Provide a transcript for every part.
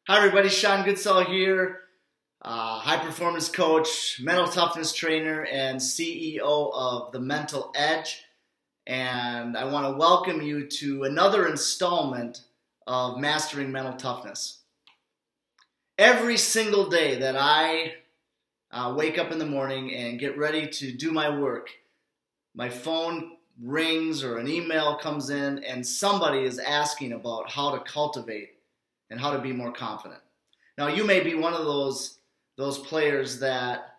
Hi everybody, Sean Goodsell here, high performance coach, mental toughness trainer, and CEO of The Mental Edge. And I want to welcome you to another installment of Mastering Mental Toughness. Every single day that I wake up in the morning and get ready to do my work, my phone rings or an email comes in and somebody is asking about how to cultivate and how to be more confident. Now, you may be one of those players that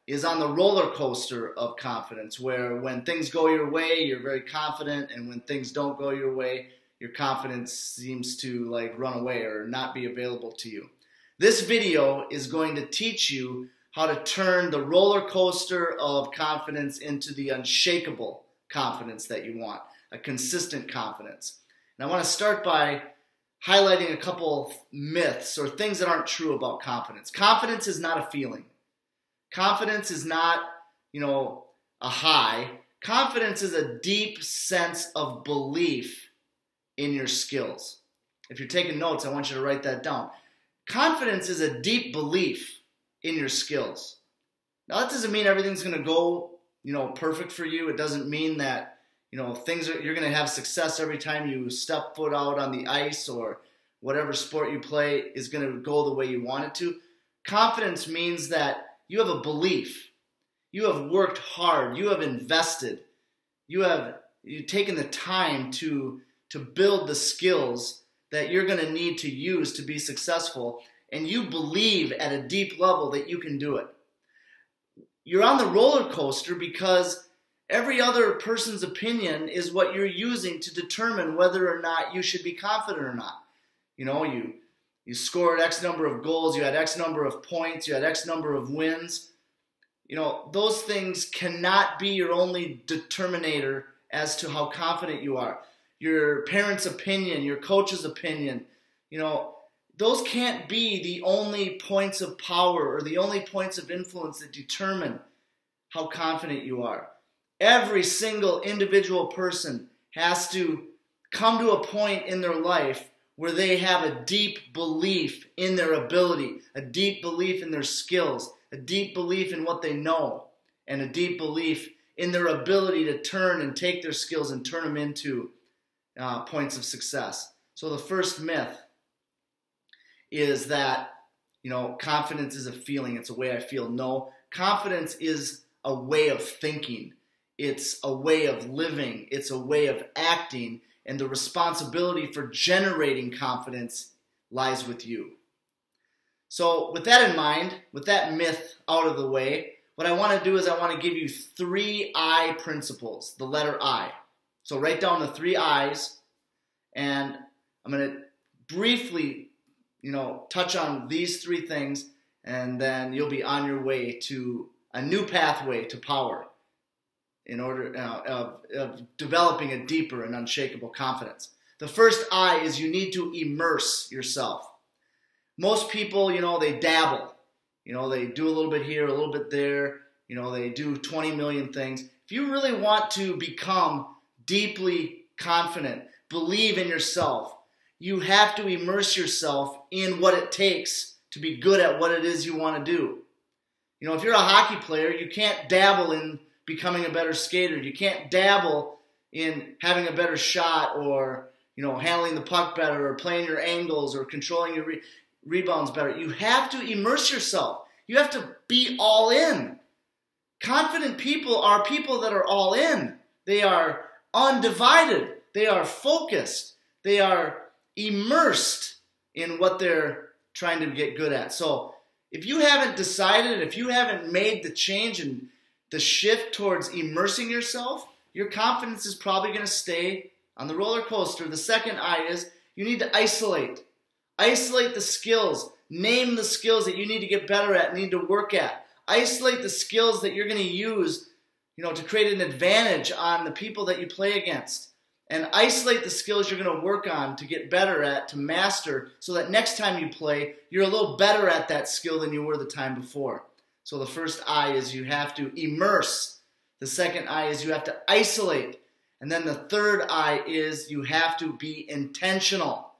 is on the roller coaster of confidence, where when things go your way, you're very confident, and when things don't go your way, your confidence seems to run away or not be available to you. This video is going to teach you how to turn the roller coaster of confidence into the unshakable confidence that you want, a consistent confidence. And I want to start by highlighting a couple myths or things that aren't true about confidence. Confidence is not a feeling. Confidence is not, a high. Confidence is a deep sense of belief in your skills. If you're taking notes, I want you to write that down. Confidence is a deep belief in your skills. Now, that doesn't mean everything's going to go, perfect for you. It doesn't mean that you're going to have success every time you step foot out on the ice, or whatever sport you play is going to go the way you want it to. Confidence means that you have a belief. You have worked hard. You have invested. You've taken the time to build the skills that you're going to need to use to be successful, and you believe at a deep level that you can do it. You're on the roller coaster because every other person's opinion is what you're using to determine whether or not you should be confident or not. You scored X number of goals, you had X number of points, you had X number of wins. Those things cannot be your only determinator as to how confident you are. Your parents' opinion, your coach's opinion, those can't be the only points of power or the only points of influence that determine how confident you are. Every single individual person has to come to a point in their life where they have a deep belief in their ability, a deep belief in their skills, a deep belief in what they know, and a deep belief in their ability to turn and take their skills and turn them into points of success. So the first myth is that, confidence is a feeling, it's a way I feel. No, confidence is a way of thinking. It's a way of living. It's a way of acting. And the responsibility for generating confidence lies with you. So with that in mind, with that myth out of the way, what I want to do is I want to give you 3 I principles, the letter I. So write down the 3 I's, and I'm going to briefly, touch on these 3 things, and then you'll be on your way to a new pathway to power in order of developing a deeper and unshakable confidence. The first I is you need to immerse yourself. Most people, they dabble. They do a little bit here, a little bit there. They do 20 million things. If you really want to become deeply confident, believe in yourself, you have to immerse yourself in what it takes to be good at what it is you want to do. If you're a hockey player, you can't dabble in becoming a better skater. You can't dabble in having a better shot, or handling the puck better, or playing your angles, or controlling your rebounds better. You have to immerse yourself. You have to be all in. Confident people are people that are all in. They are undivided. They are focused. They are immersed in what they're trying to get good at. So if you haven't decided, if you haven't made the change and the shift towards immersing yourself, your confidence is probably going to stay on the roller coaster. The second I is you need to isolate. Isolate the skills. Name the skills that you need to get better at, need to work at. Isolate the skills that you're going to use, to create an advantage on the people that you play against. And isolate the skills you're going to work on to get better at, to master, so that next time you play, you're a little better at that skill than you were the time before. So the first I is you have to immerse. The second I is you have to isolate. And then the third I is you have to be intentional.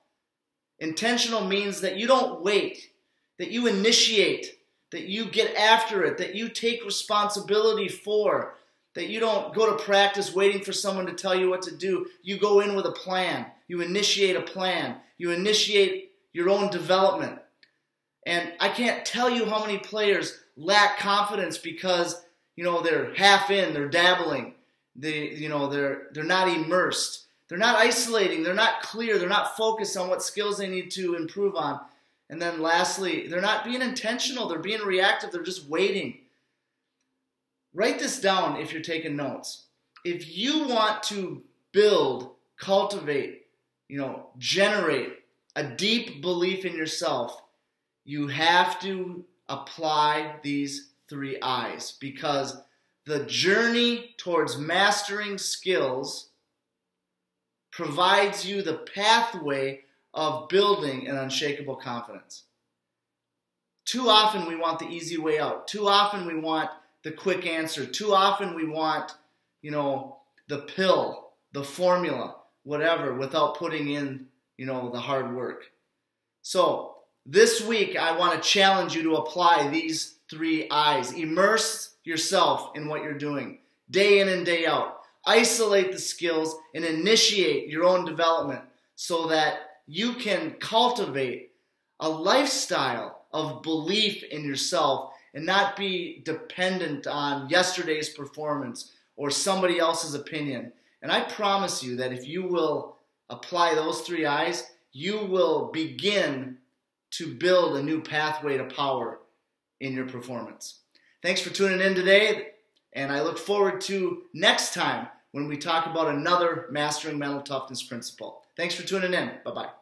Intentional means that you don't wait, that you initiate, that you get after it, that you take responsibility for, that you don't go to practice waiting for someone to tell you what to do. You go in with a plan. You initiate a plan. You initiate your own development. And I can't tell you how many players lack confidence because, they're half in, they're dabbling, they're not immersed. They're not isolating, they're not clear, they're not focused on what skills they need to improve on. And then lastly, they're not being intentional, they're being reactive, they're just waiting. Write this down if you're taking notes. If you want to build, cultivate, generate a deep belief in yourself, you have to apply these 3 I's, because the journey towards mastering skills provides you the pathway of building an unshakable confidence. Too often we want the easy way out. Too often we want the quick answer. Too often we want, the pill, the formula, whatever, without putting in, the hard work. So this week I want to challenge you to apply these 3 I's. Immerse yourself in what you're doing, day in and day out. Isolate the skills and initiate your own development so that you can cultivate a lifestyle of belief in yourself and not be dependent on yesterday's performance or somebody else's opinion. And I promise you that if you will apply those 3 I's, you will begin to build a new pathway to power in your performance. Thanks for tuning in today, and I look forward to next time when we talk about another Mastering Mental Toughness principle. Thanks for tuning in. Bye-bye.